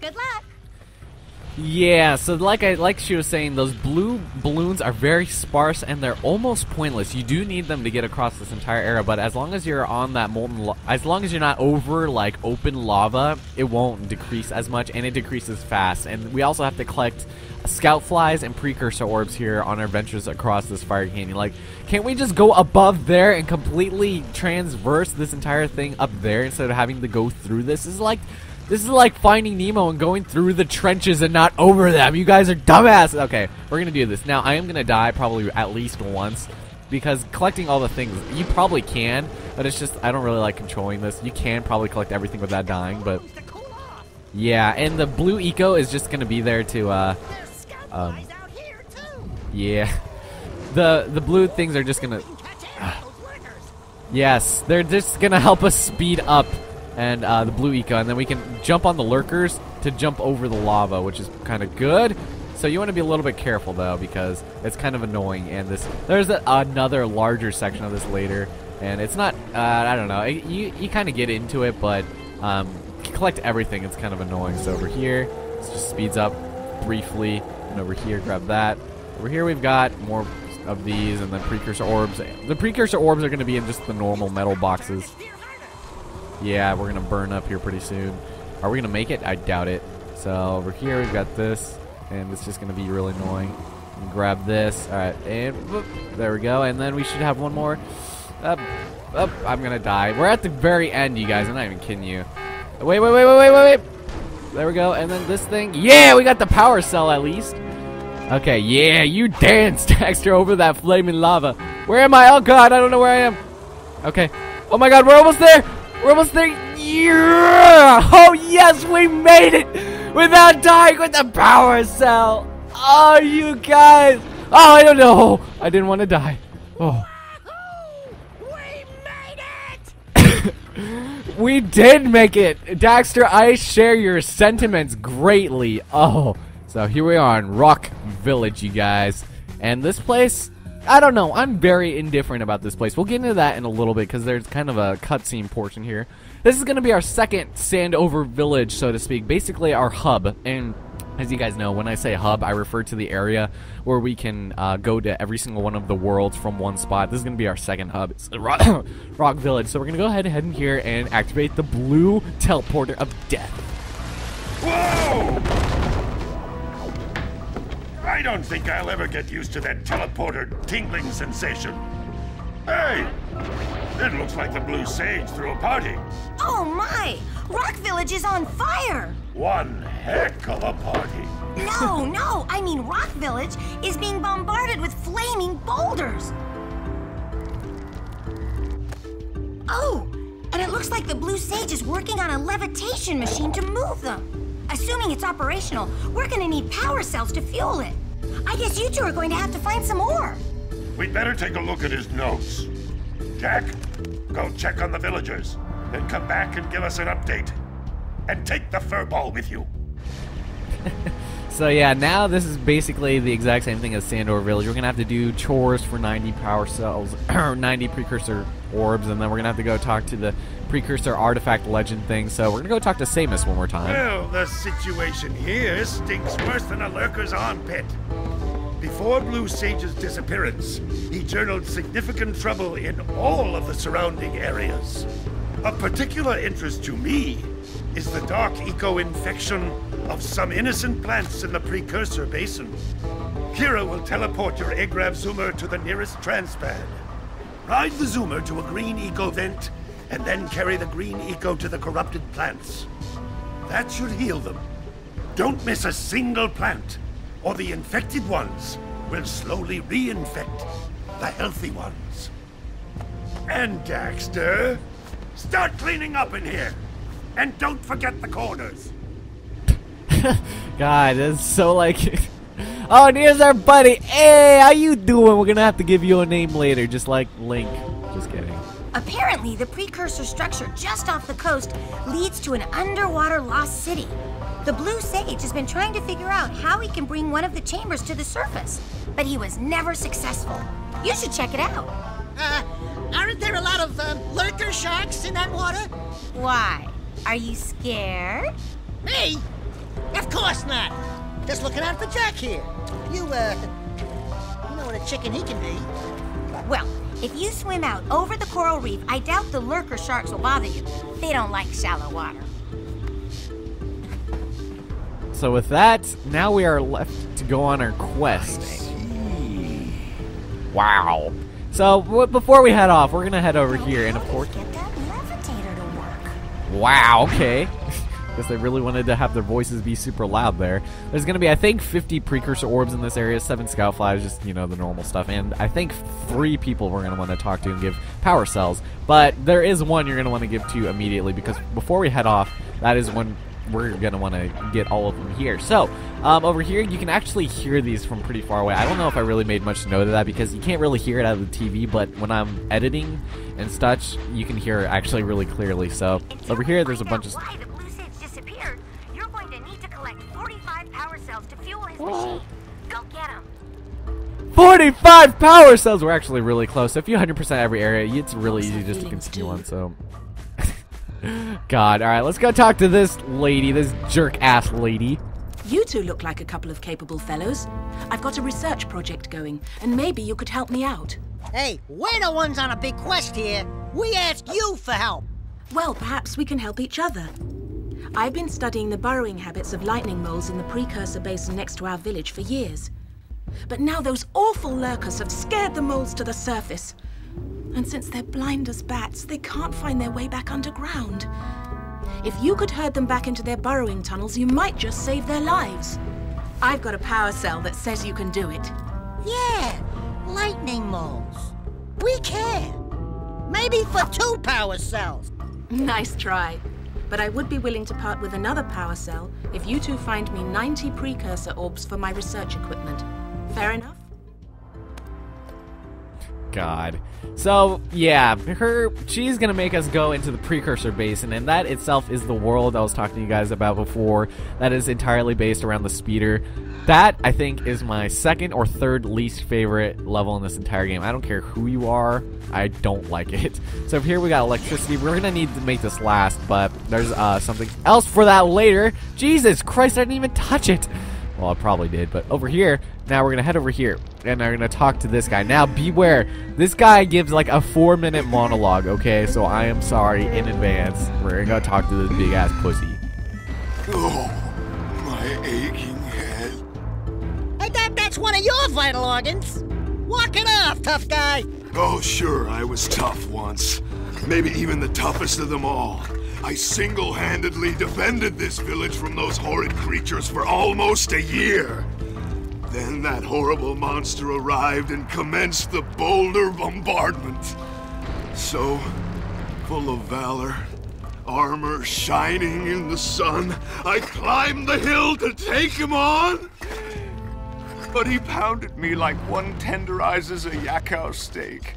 Good luck. Yeah, so like she was saying, those blue balloons are very sparse and they're almost pointless. You do need them to get across this entire area, but as long as you're on that as long as you're not over like open lava, it won't decrease as much, and it decreases fast. And we also have to collect scout flies and precursor orbs here on our ventures across this fire canyon. Like, can't we just go above there and completely transverse this entire thing up there instead of having to go through this? This is like Finding Nemo and going through the trenches and not over them. You guys are dumbasses. Okay, we're going to do this. Now, I am going to die probably at least once because collecting all the things, you probably can, but it's just, I don't really like controlling this. You can probably collect everything without dying, but yeah, and the blue eco is just going to be there to, yeah. The blue things are just going to, yes, they're just going to help us speed up. And the blue eco, and then we can jump on the lurkers to jump over the lava, which is kind of good. So you want to be a little bit careful though, because it's kind of annoying. And there's another larger section of this later, and it's not I don't know, you kind of get into it, but collect everything, it's kind of annoying. So over here it just speeds up briefly, and over here grab that. Over here we've got more of these, and then precursor orbs. The precursor orbs are going to be in just the normal metal boxes. Yeah, we're going to burn up here pretty soon. Are we going to make it? I doubt it. So over here we've got this, and it's just going to be really annoying. Grab this. All right, and whoop, there we go. And then we should have one more. Up. I'm going to die. We're at the very end, you guys. I'm not even kidding you. Wait. There we go. And then this thing. Yeah, we got the power cell at least. Okay, yeah, you danced, Dexter, over that flaming lava. Where am I? Oh, God, I don't know where I am. Okay. Oh, my God, we're almost there. We're almost there. Yeah! Oh, yes, we made it without dying with the power cell. Oh, you guys. Oh, I don't know. I didn't want to die. Oh. We made it! We did make it. Daxter, I share your sentiments greatly. Oh, so here we are in Rock Village, you guys. And this place, I don't know. I'm very indifferent about this place. We'll get into that in a little bit because there's kind of a cutscene portion here. This is going to be our second Sandover village, so to speak. Basically our hub. And as you guys know, when I say hub, I refer to the area where we can go to every single one of the worlds from one spot. This is going to be our second hub. It's Rock Village. So we're going to go ahead and head in here and activate the blue teleporter of death. Whoa! I don't think I'll ever get used to that teleporter tingling sensation. Hey! It looks like the Blue Sage threw a party. Oh my! Rock Village is on fire! One heck of a party. No, I mean Rock Village is being bombarded with flaming boulders. Oh, and it looks like the Blue Sage is working on a levitation machine to move them. Assuming it's operational, we're gonna need power cells to fuel it. I guess you two are going to have to find some more. We'd better take a look at his notes. Jack, go check on the villagers, then come back and give us an update. And take the fur ball with you. So yeah, now this is basically the exact same thing as Sandover Village. We're going to have to do chores for 90 power cells, or 90 precursor orbs, and then we're going to have to go talk to the precursor artifact legend thing. So we're going to go talk to Samus one more time. Well, the situation here stinks worse than a lurker's armpit. Before Blue Sage's disappearance, he journaled significant trouble in all of the surrounding areas. Of particular interest to me is the dark eco-infection of some innocent plants in the precursor basin. Kira will teleport your Agrav Zoomer to the nearest transpad. Ride the Zoomer to a green eco vent, and then carry the green eco to the corrupted plants. That should heal them. Don't miss a single plant, or the infected ones will slowly reinfect the healthy ones. And Daxter, start cleaning up in here, and don't forget the corners. God, that's so like... Oh, and here's our buddy. Hey, how you doing? We're gonna have to give you a name later, just like Link. Just kidding. Apparently, the precursor structure just off the coast leads to an underwater lost city. The Blue Sage has been trying to figure out how he can bring one of the chambers to the surface, but he was never successful. You should check it out. Aren't there a lot of lurker sharks in that water? Why? Are you scared? Me? course not. Just looking out for Jack here. You know what a chicken he can be. Well, if you swim out over the coral reef, I doubt the lurker sharks will bother you. They don't like shallow water. So with that, now we are left to go on our quest. Wow. So before we head off, we're gonna head over here, and of course, Get that levitator to work. wow. Okay. Guess they really wanted to have their voices be super loud there. There's going to be, I think, 50 precursor orbs in this area, 7 scout flies, just, you know, the normal stuff. And I think 3 people we're going to want to talk to and give power cells. But there is one you're going to want to give to immediately, because before we head off, that is when we're going to want to get all of them here. So, over here, you can actually hear these from pretty far away. I don't know if I really made much note of that, because you can't really hear it out of the TV, but when I'm editing and such, you can hear it actually really clearly. So, over here, there's a bunch of... You're going to need to collect 45 power cells to fuel his machine. Go get them. 45 power cells! We're actually really close. So if you 100% every area, it's really easy just to continue on, so... God, alright, let's go talk to this lady, this jerk-ass lady. You two look like a couple of capable fellows. I've got a research project going, and maybe you could help me out. Hey, we're the ones on a big quest here. We ask you for help. Well, perhaps we can help each other. I've been studying the burrowing habits of lightning moles in the precursor basin next to our village for years. But now those awful lurkers have scared the moles to the surface. And since they're blind as bats, they can't find their way back underground. If you could herd them back into their burrowing tunnels, you might just save their lives. I've got a power cell that says you can do it. Yeah, lightning moles. We can. Maybe for 2 power cells. Nice try. But I would be willing to part with another power cell if you two find me 90 precursor orbs for my research equipment. Fair enough? God. So, yeah, she's gonna make us go into the precursor basin, and that itself is the world I was talking to you guys about before. That is entirely based around the speeder. That, I think, is my 2nd or 3rd least favorite level in this entire game. I don't care who you are, I don't like it. So over here we got electricity. We're gonna need to make this last, but there's something else for that later. Jesus Christ, I didn't even touch it. Well, I probably did, but over here, now we're gonna head over here, and we're gonna talk to this guy. Now, beware, this guy gives like a 4-minute monologue, okay? So I am sorry in advance. We're gonna go talk to this big-ass pussy. Oh, my aching head. Hey, that's one of your vital organs. Walk it off, tough guy. Oh, sure, I was tough once. Maybe even the toughest of them all. I single-handedly defended this village from those horrid creatures for almost a year. Then that horrible monster arrived and commenced the boulder bombardment. So, full of valor, armor shining in the sun, I climbed the hill to take him on. But he pounded me like one tenderizes a Yakao steak.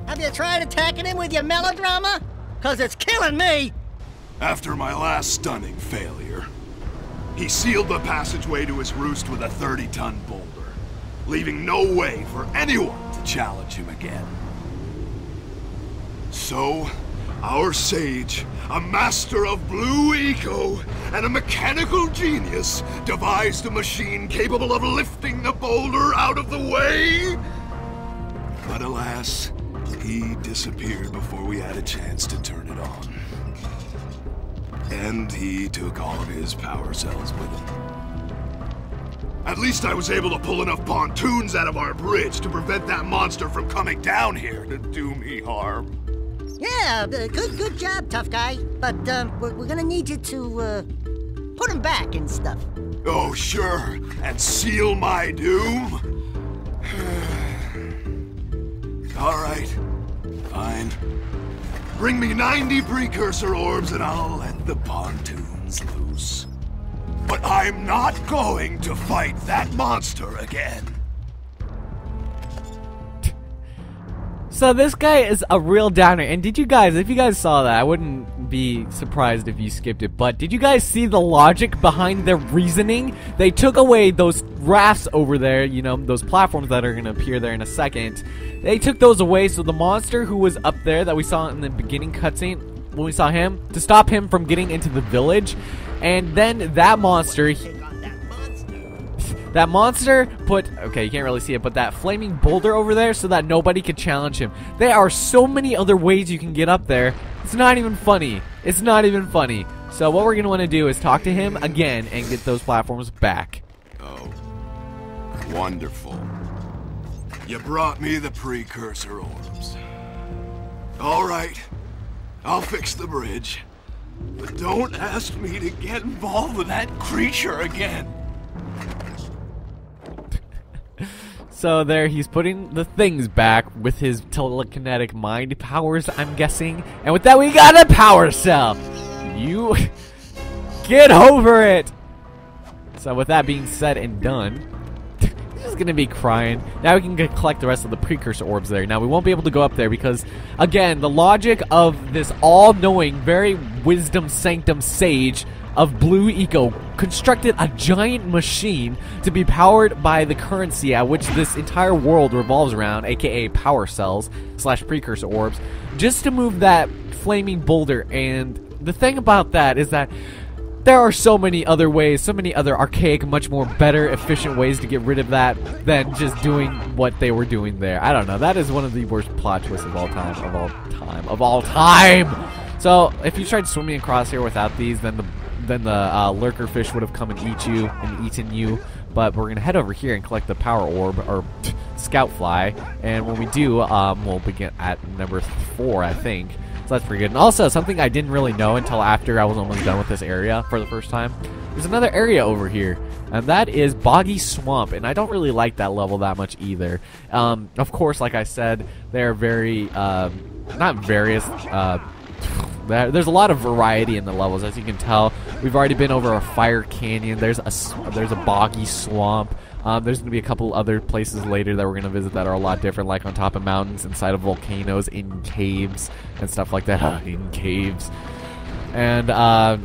Have you tried attacking him with your melodrama? 'Cause it's killing me. After my last stunning failure, he sealed the passageway to his roost with a 30-ton boulder, leaving no way for anyone to challenge him again. So, our sage, a master of blue eco and a mechanical genius, devised a machine capable of lifting the boulder out of the way. But alas, he disappeared before we had a chance to turn it on. And he took all of his power cells with him. At least I was able to pull enough pontoons out of our bridge to prevent that monster from coming down here to do me harm. Yeah, good job, tough guy. But we're gonna need you to put him back and stuff. Oh, sure, and seal my doom? All right, fine. Bring me 90 precursor orbs and I'll let the pontoons loose. But I'm not going to fight that monster again. So this guy is a real downer, and did you guys, if you guys saw that, I wouldn't be surprised if you skipped it, but did you guys see the logic behind their reasoning? They took away those rafts over there, you know, those platforms that are going to appear there in a second. They took those away, so the monster who was up there that we saw in the beginning cutscene, when we saw him, to stop him from getting into the village, and then that monster, That monster put, okay, you can't really see it, but that flaming boulder over there so that nobody could challenge him. There are so many other ways you can get up there. It's not even funny. It's not even funny. So what we're going to want to do is talk to him again and get those platforms back. Oh, wonderful. You brought me the precursor orbs. All right, I'll fix the bridge. But don't ask me to get involved with that creature again. So there, he's putting the things back with his telekinetic mind powers, I'm guessing. And with that, we got a power cell. You get over it. So with that being said and done, he's gonna be crying. Now we can collect the rest of the precursor orbs there. Now we won't be able to go up there because, again, the logic of this all-knowing, very wisdom sanctum sage of Blue Eco constructed a giant machine to be powered by the currency at which this entire world revolves around, aka power cells / precursor orbs, just to move that flaming boulder. And the thing about that is that there are so many other ways, so many other archaic, much more better, efficient ways to get rid of that than just doing what they were doing there. I don't know. That is one of the worst plot twists of all time. So if you tried swimming across here without these, then the lurker fish would have come and eaten you. But we're gonna head over here and collect the power orb, or scout fly. And when we do, we'll begin at number 4, I think. So that's pretty good. And also, something I didn't really know until after I was almost done with this area for the first time. There's another area over here, and that is Boggy Swamp, and I don't really like that level that much either. Of course, like I said, they're very, not various, there's a lot of variety in the levels, as you can tell. We've already been over a fire canyon. There's a boggy swamp. There's going to be a couple other places later that we're going to visit that are a lot different, like on top of mountains, inside of volcanoes, in caves, and stuff like that. In caves. And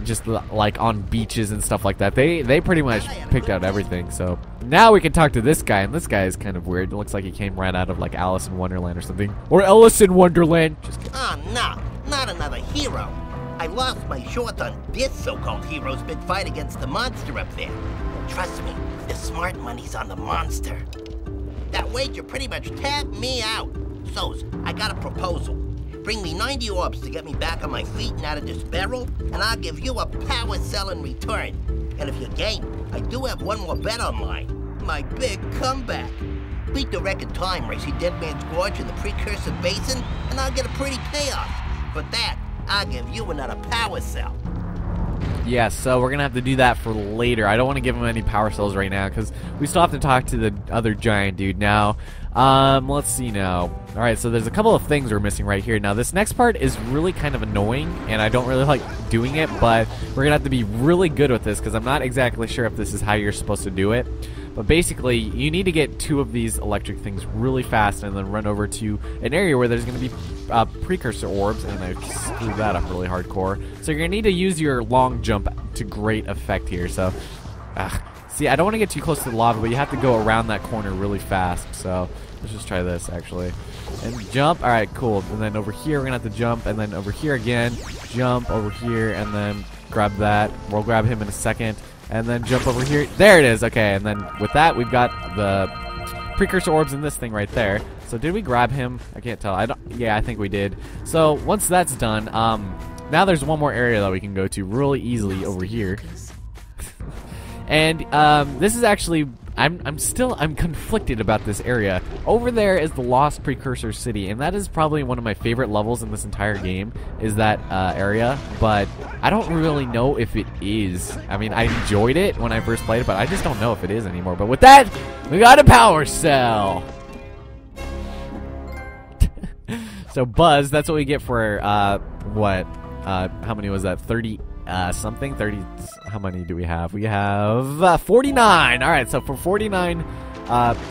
just like on beaches and stuff like that. They pretty much picked out everything. So now we can talk to this guy, and this guy is kind of weird. It looks like he came right out of like Alice in Wonderland or something. Or Alice in Wonderland. Just kidding. Oh, no, not another hero. I lost my short on this so-called hero's big fight against the monster up there. Trust me, the smart money's on the monster. That wager pretty much tapped me out. So's, I got a proposal. Bring me 90 orbs to get me back on my feet and out of this barrel, and I'll give you a power cell in return. And if you're game, I do have one more bet online. My big comeback. Beat the record time racing Dead Man's Gorge in the Precursor Basin, and I'll get a pretty payoff. For that, I'll give you another power cell. Yeah, so we're going to have to do that for later. I don't want to give him any power cells right now because we still have to talk to the other giant dude now. Let's see now. Alright, so there's a couple of things we're missing right here. Now, this next part is really kind of annoying, and I don't really like doing it, but we're going to have to be really good with this because I'm not exactly sure if this is how you're supposed to do it. But basically, you need to get 2 of these electric things really fast and then run over to an area where there's going to be precursor orbs, and I screwed that up really hardcore. So you're going to need to use your long jump to great effect here. So, see, I don't want to get too close to the lava, but you have to go around that corner really fast. So let's just try this, actually. And jump. All right, cool. And then over here, we're going to have to jump, and then over here again, jump over here, and then grab that. We'll grab him in a second. And then jump over here. There it is. Okay, and then with that, we've got the precursor orbs in this thing right there. So did we grab him? I can't tell. Yeah, I think we did. So once that's done, now there's one more area that we can go to really easily over here. And this is actually, I'm conflicted about this area. Over there is the Lost Precursor City, and that is probably one of my favorite levels in this entire game, is that area, but I don't really know if it is. I mean, I enjoyed it when I first played it, but I just don't know if it is anymore. But with that, we got a power cell! So Buzz, that's what we get for, how many was that, 30 something? 30, how many do we have? We have 49! Alright, so for 49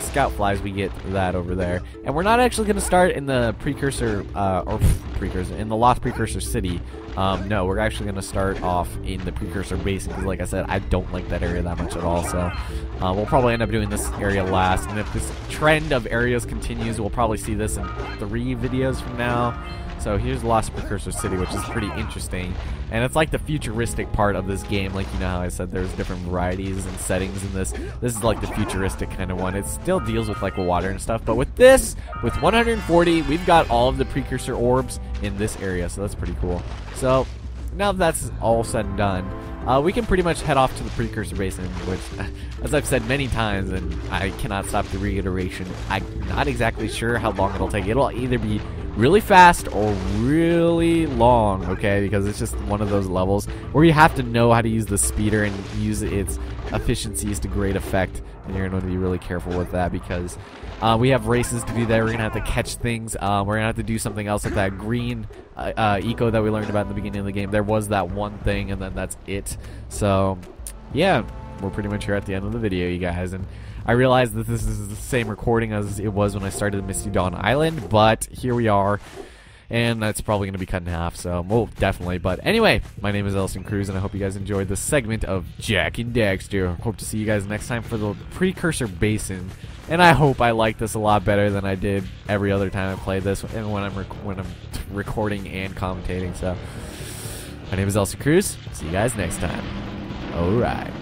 scout flies, we get that over there. And we're not actually going to start in the precursor, or Precursor. In the Lost Precursor City, no, we're actually going to start off in the Precursor Basin, because like I said, I don't like that area that much at all, so we'll probably end up doing this area last, and if this trend of areas continues, we'll probably see this in 3 videos from now. So here's Lost Precursor City, which is pretty interesting, and it's like the futuristic part of this game. Like, you know how I said there's different varieties and settings in this. This is like the futuristic kind of one. It still deals with like water and stuff, but with this, with 140, we've got all of the Precursor orbs in this area, so that's pretty cool. So now that that's all said and done, we can pretty much head off to the Precursor Basin, which, as I've said many times, and I cannot stop the reiteration, I'm not exactly sure how long it'll take. It'll either be really fast or really long, okay, because it's just one of those levels where you have to know how to use the speeder and use its efficiencies to great effect, and you're going to be really careful with that, because we have races to do there. We're going to have to catch things. We're going to have to do something else with that green eco that we learned about in the beginning of the game. There was that one thing, and then that's it. So yeah, we're pretty much here at the end of the video, you guys, and I realize that this is the same recording as it was when I started Misty Dawn Island, but here we are, and that's probably going to be cut in half, so, well, definitely. But anyway, my name is Ellison Cruz, and I hope you guys enjoyed this segment of Jak and Daxter. Hope to see you guys next time for the Precursor Basin, and I hope I like this a lot better than I did every other time I played this, and when I'm recording and commentating. So, my name is Ellison Cruz. See you guys next time. Alright.